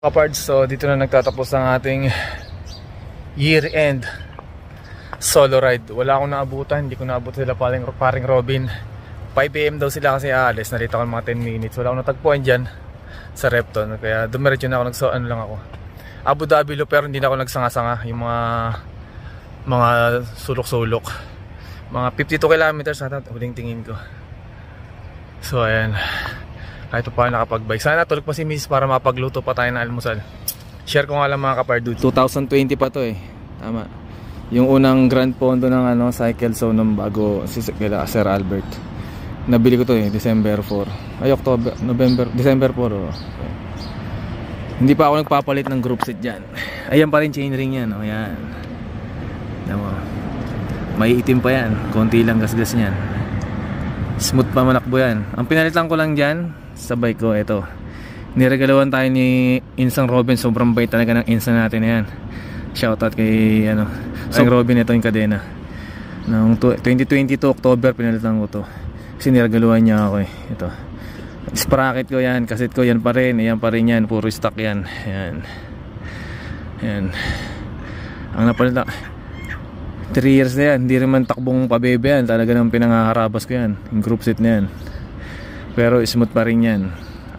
Kapards, so dito na nagtatapos ang ating year-end solo ride. Wala akong naabutan, hindi ko naabot sila paring Robin. 5 AM daw sila kasi aalis, narito ako mga 10 minutes. Wala akong natagpuan dyan sa Repton, kaya dumiretso na ako, ano lang ako Abu Dhabi lo, pero hindi na ako nagsanga-sanga. Yung mga sulok-sulok, mga 52 kilometers ata huling tingin ko. So ayan, kahit pa paano nakapag-bike. Sana tulog pa si Miss para mapagluto pa tayo ng almusal. Share ko nga lang mga kapardude, 2020 pa to eh. Tama, yung unang Grand Pondo ng Cycle Zone nung bago si Sir Albert. Nabili ko to eh, December 4. Ay, October, November, December 4 oh. Okay. Hindi pa ako nagpapalit ng group seat dyan. Ayan pa rin chainring yan oh, yan. May itim pa yan, konti lang gasgas niyan. Smooth pa manakbo yan. Ang pinalitan ko lang dyan sa bike ko, ito, niregalawan tayo ni Insang Robin. Sobrang bait talaga ng Insang natin na yan. Shoutout kay Insang Robin. Ito yung kadena noong 2022 October pinalitan ko to kasi niregaluhan niya ako eh. Ito, sprocket ko yan, kaset ko yan pa rin. Ayan pa rin yan, puro stock yan. Ayan. Ayan. Ang napalitan 3 years na yan, hindi rin man takbong pabebe yan. Talaga nang pinangaharabas ko yan, yung group seat na yan. Pero smooth pa rin yan.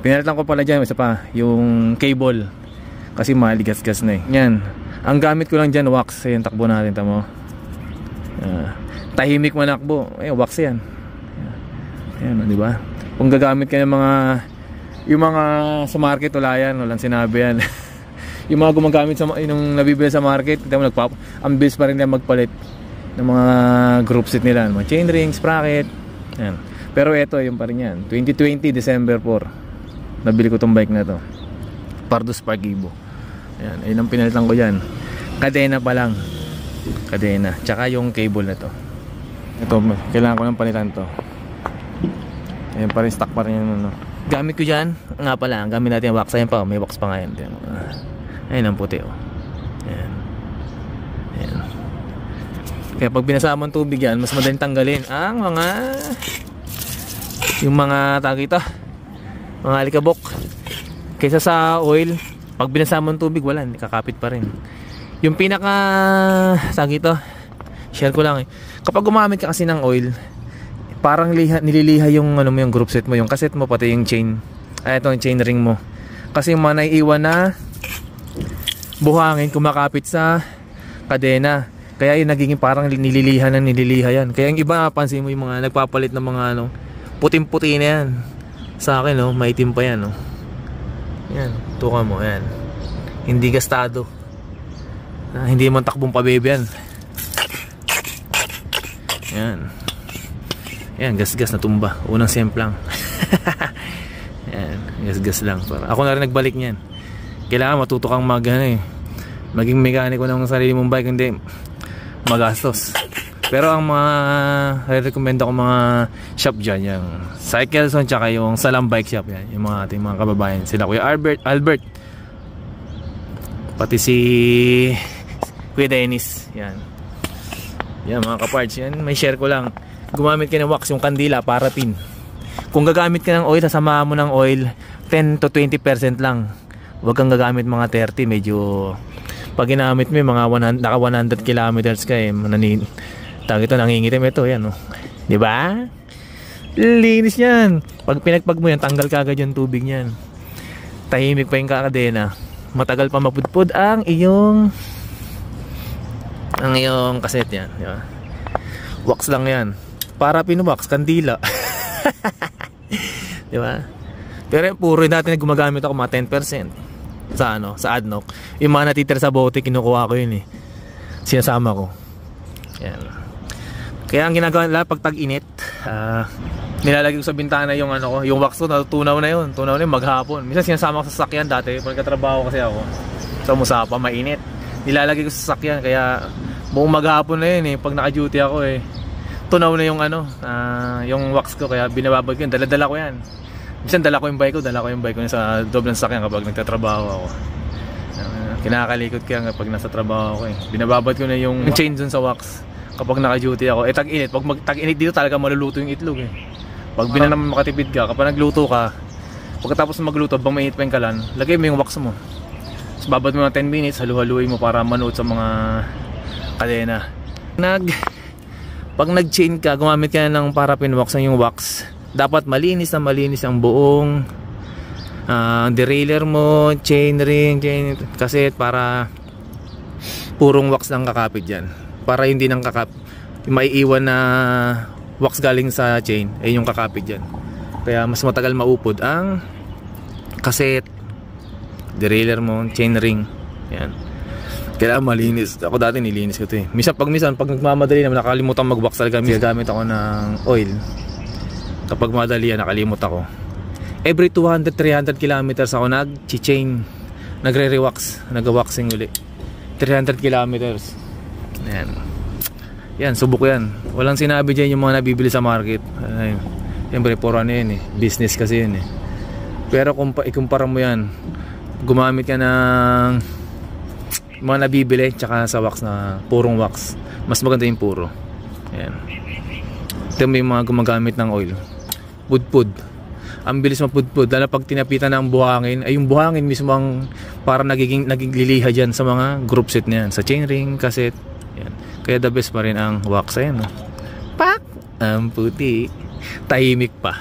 Pinalitan ko pala dyan, isa pa, yung cable, kasi maligas-gas na eh. Yan, ang gamit ko lang dyan, wax. Ayan, takbo natin, tamo. Tahimik manakbo, wax yan. Ayan, di ba? Kung gagamit ka ng yung mga sa market, wala yan, walang sinabi yan. Yung mga gumagamit yung nabibili sa market, ang bilis pa rin nila magpalit ng mga group seat nila, mga chainring, sprocket. Ayan. Pero ito, yung pa rin yan, 2020 December 4 nabili ko tong bike na to, Pardo Spargibo. Ayan, ayun ang pinalitan ko dyan. Kadena pa lang, kadena, tsaka yung cable na to. Ito, kailangan ko ng palitan to. Ayan pa rin, stock pa rin yun. Gamit ko dyan, nga pala, ang gamit natin yung wax. Ayan pa, may wax pa nga yan. Ayan ang puti oh. Ayan. Ayan. Kaya pag binasama ang tubig yan, mas madaling tanggalin ang yung mga tagito, mga alikabok. Kaysa sa oil, pag binasama ang tubig, wala, kakapit pa rin. Yung pinaka tagito, share ko lang eh, kapag gumamit ka kasi ng oil, parang nililiha yung yung group set mo, yung cassette mo, pati yung chain, yung chain ring mo. Kasi yung mga naiiwan na buhangin kumakapit sa kadena, kaya yung nagiging parang nililiha yan. Kaya yung iba, pansin mo yung mga nagpapalit ng mga puting-puti na yan. Sa akin maitim pa yan yan, tuka mo yan, hindi gastado, hindi man takbong pabebe yan. Yan, gas-gas na tumba, unang semplang. Yan, gas-gas lang. Ako na rin nagbalik niyan. Kailangan matuto kang maging mekaniko ng sarili mong bike, hindi magastos. Pero ang mga re-recommend ako mga shop dyan, yung Cycle Zone, tsaka yung Salam Bike Shop yan, yung mga ating mga kababayan, sila Kuya Albert, pati si Kuya Dennis. Yan mga kaparts, yan, may share ko lang. Gumamit ka ng wax, yung kandila, paraffin. Kung gagamit ka ng oil, sasamahan mo ng oil 10 to 20% lang. Huwag kang gagamit mga 30. Medyo pag ginamit mo mga 100 kilometers ka nangingitim ito yan diba? Linis yan. Pag pinagpag mo yan, tanggal ka agad yung tubig yan. Tahimik pa yung kakadena. Matagal pa mapudpud ang iyong cassette yan, diba? Wax lang yan, para pinuwax, kandila. Diba? Pero puro natin na gumagamit ako mga 10% sa ADNOC. Yung mga natitira sa bote, kinukuha ko yun sinasama ko. Yan. Kaya ang ginagawa nila pag tag-init, nilalagay ko sa bintana yung yung wax ko, tunaw na yun maghapon. Minsan sinasama ko sa sakyan dati, pagkatrabaho kasi ako sa Musapa, mainit. Nilalagay ko sa sakyan, kaya buong maghapon na yun pag naka-duty ako tunaw na yung yung wax ko, kaya binababad ko yun, dala-dala ko yan. Minsan dala ko yung bike ko sa loob ng sakyan kapag nagtatrabaho ako. Kinakalikot ko yan kapag nasa trabaho ako binababad ko na yung chain dun sa wax kapag naka-duty ako. Tag-init, pag tag-init dito talaga maluluto yung itlog Pag naman makatipid ka, kapag nagluto ka, pagkatapos magluto, bang mainit pa yung kalan, lagay mo yung wax mo. So, babad mo na 10 minutes, halu-haluin mo para manood sa mga kadena. Pag nag-chain ka, gumamit ka ng paraffin wax na yung wax. Dapat malinis na malinis ang buong derailleur mo, chain ring, chain cassette, para purong wax lang kakapit dyan. Para hindi nang maiiwan na wax galing sa chain, ay yung kakapit dyan. Kaya mas matagal maupod ang cassette, derailleur mo, chain ring. Yan. Kailangan malinis. Ako dati nilinis ko ito eh. Pag nagmamadali naman, nakalimutan mag-wax talaga. Gamit ako ng oil. Kapag madali yan, nakalimut ako. Every 200-300 kilometers ako nag-chain, nagre-rewax, nag-waxing uli. 300 kilometers. Yan. Yan, subok yan. Walang sinabi dyan yung mga nabibili sa market. Ay, siyempre, puro ano yun eh. Business kasi yun eh. Pero kung ikumpara mo yan, gumamit ka ng mga nabibili tsaka sa wax na purong wax, mas maganda yung puro. Ayan. Ito may mga gumagamit ng oil. Pudpud. Ang bilis mapudpud. Lalo pag tinapitan ng buhangin, ay yung buhangin mismo ang para naging liliha dyan sa mga group set na yan. Sa chainring, cassette. Ayan. Kaya the best pa rin ang wax. Ayan. Pak! Ang puti. Tahimik pa.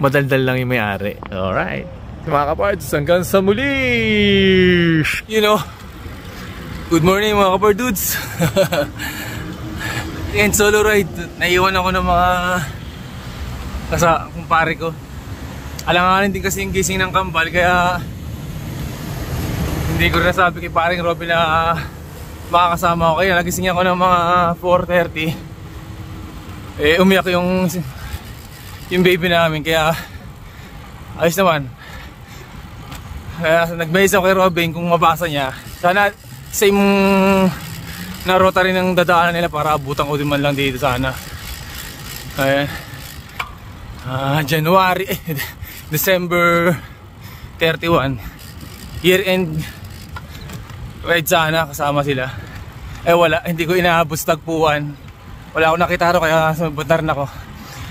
Madaldal lang yung may-ari. Alright. Mga kapards, hanggang sa muli! You know, good morning mga kapardudes. Yan, solo ride. Naiwan ako ng mga kumpare ko. Alanganin din kasi yung gising ng kambal, kaya hindi ko rin nasabi kay paring Robin na makakasama ko. Kaya nagising ako ng mga 4:30. Umiyak yung baby namin, kaya ayos naman. Kaya nag-message ako kay Robin kung mabasa niya. Sana same na rota rin ang dadaanan nila para abutan ko din man lang dito sana. Ayan. December 31. Year end ride sana, kasama sila. Wala, hindi ko inaabot sa tagpuan. Wala akong nakita ro, kaya sumabundar na ako.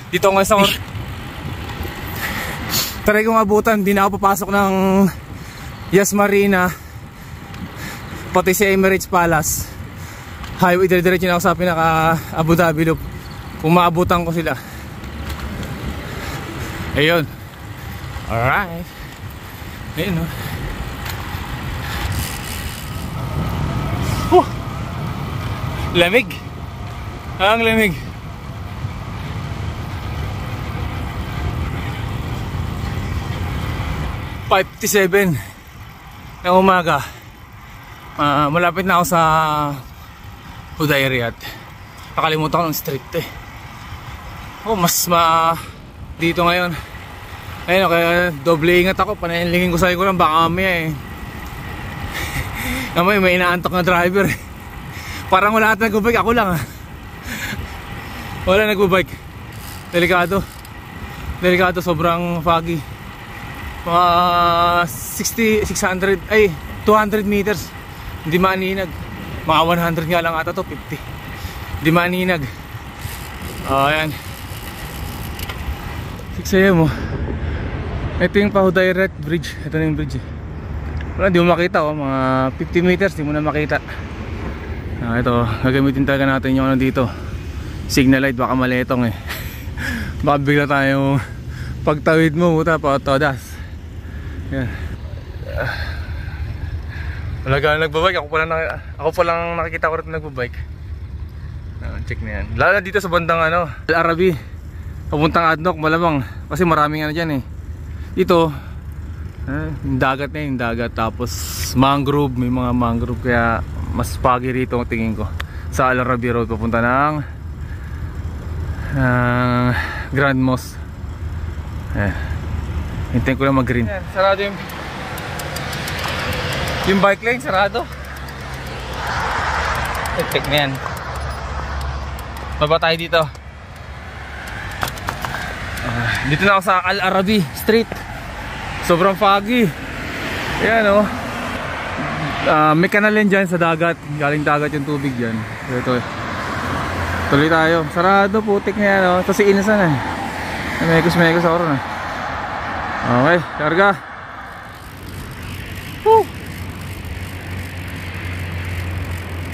Dito nga sa try kong abutan, di na ako papasok ng Yas Marina, pati si Emirates Palace highway, dire-diretso na ako sa pinaka Abu Dhabi loop kung maabutan ko sila. Ayun. Alright. Ayun o. Lamig. Ang lamig. $5:57 ng umaga. Malapit na ako sa Huday Riyadh. Nakalimutan ko ng street eh. Dito ngayon. Ayun, kaya doble ingat ako. Panahilingin ko sa ko lang, baka mamaya eh. Namay, may inaantok na driver. Parang wala at nagbabike, ako lang. Wala nagbabike. Delikado. Sobrang foggy. Mga 200 meters. Hindi maninag. Mga 100 nga lang ata to, 50. Hindi maninag. Ayan. 6 AM. Ito yung Pahuday Riyadh Bridge. Ito na yung bridge. Wala, di mo makita mga 50 meters, di mo na makita. Ito, gagamitin talaga natin yung dito. Signal light, baka maletong eh. Baka bigla tayo pagtawid mo, puta, todas. Yan. Wala ka nagbabike, ako pa lang nakikita ko rin nagbabike. Check na yan. Lalo dito sa bandang Al Arabi, papuntang Adnoc, malamang kasi maraming dyan eh. Dito yung dagat na yung dagat, tapos mangrove, may mga mangrove, kaya mas foggy rito ang tingin ko. Sa Al Arabi Road papunta ng Grand Mosque. Hintayin ko lang mag green. Sarado yung bike lane, sarado. Check na yan. Baba tayo dito. Dito na ako sa Al Arabi Street. Sobrang foggy. Ayan may kanal yan dyan sa dagat. Galing dagat yung tubig dyan. Ito. Tuloy tayo. Sarado, putik na yan Ito si Inasan Mekos ako ron Okay, karga.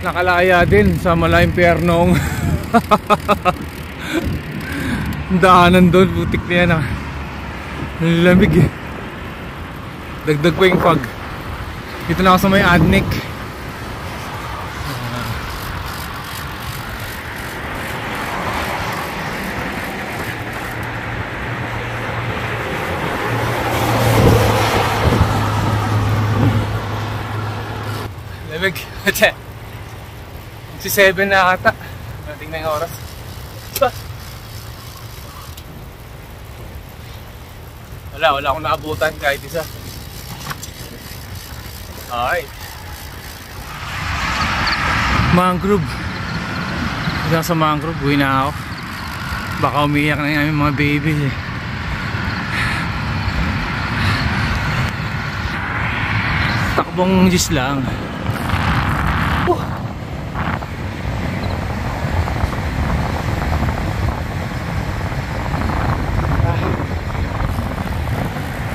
nakalaya din sa Malayimpyernong daanan doon, butik na yan ah. Lamig eh. Dagdag ko yung fog. Dito na ako sa may Adnic. Lamig. Si 7 na ata. Tingnan yung oras. Wala akong naabutan kahit isa. Alright. Mangrove. Diyan sa mangrove, buhay na ako. Baka umiyak na yung mga baby eh. Takbong Diyos lang.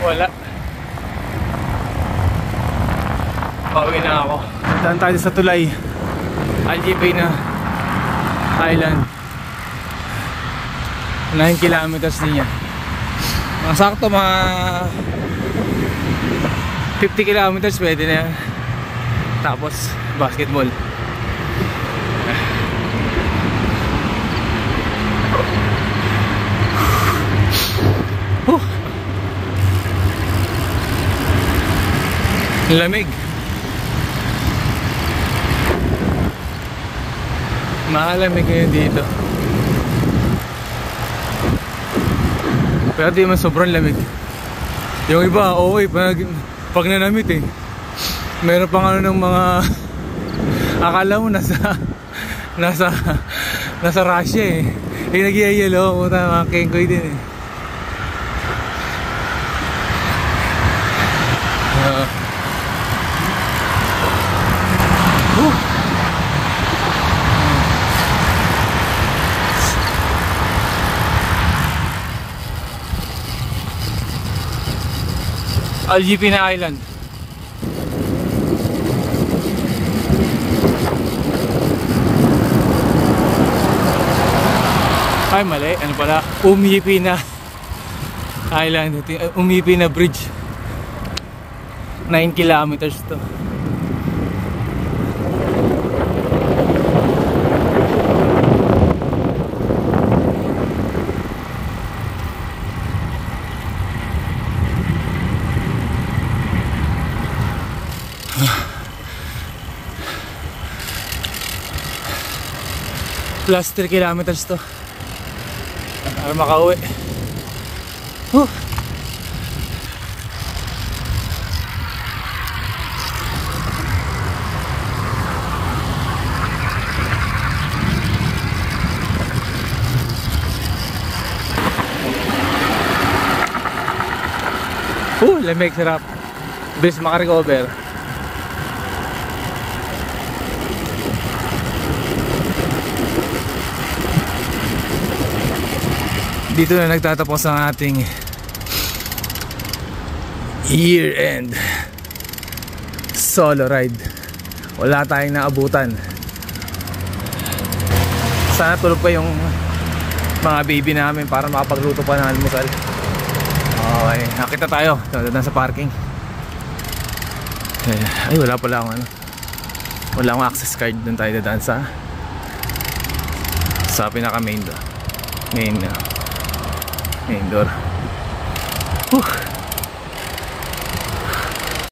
Wala. Pauwi na ako. Daan tayo sa tulay. Aljibay na Island. 9 kilometers din yan. Mga sakto mga 50 kilometers pwede na yan. Tapos basketball. Lamig. Malamig ngayon dito. Pero di man sobrang lamig. Yung iba, okay, pag nanamit eh. Meron pang ano ng mga akala mo nasa Russia eh. Yung nag-yellow, puta, mga kengkoy din eh. Aljibay na Island. Ay mali, ano pala? Umipin na Island. Umipin na bridge. 9 kilometers to. Plus 3 kilometers to para makauwi. Lamig, sarap. Bilis makarecover. Dito na nagtatapos ang ating year-end solo ride. Wala tayong naabutan. Sana tulog pa yung mga baby namin para makapagluto pa ng almusal. Okay, nakita tayo. Doon sa parking. Ay, wala pala akong ano. Wala akong access card. Doon tayo dadaan sa pinaka main door. Main door.